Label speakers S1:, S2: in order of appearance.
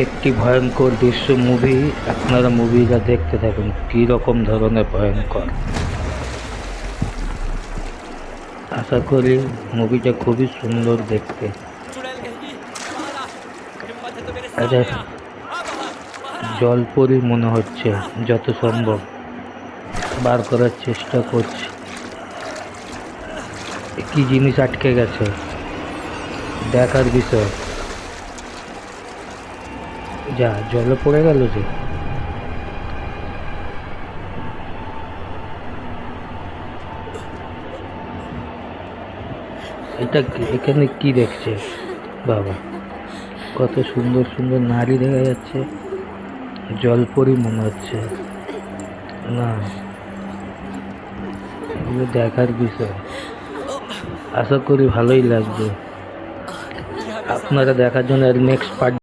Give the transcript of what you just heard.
S1: একটি ভয়ঙ্কর দৃশ্য মুভি। আপনারা মুভিটা দেখতে থাকুন কী রকম ধরনের ভয়ঙ্কর। আশা করি মুভিটা খুবই সুন্দর দেখতে।
S2: चुड़ैल कहेगी बाहर आ। हिम्मत है तो मेरे
S1: এটা
S2: सामने आ बाहर बाहर आ।
S1: জলপরি মনে হচ্ছে, যত সম্ভব বার করার চেষ্টা করছি। কি জিনিস আটকে গেছে দেখার বিষয়। যা জলে পড়ে গেল যে। এখানে কি দেখছে বাবা? কত সুন্দর সুন্দর নারী দেখা যাচ্ছে। জলপরি মনে হচ্ছে না, এগুলো দেখার বিষয়। আশা করি ভালোই লাগবে।
S2: यहाँ मेरे सामने
S1: আপনারা দেখার জন্য নেক্সট পার্ট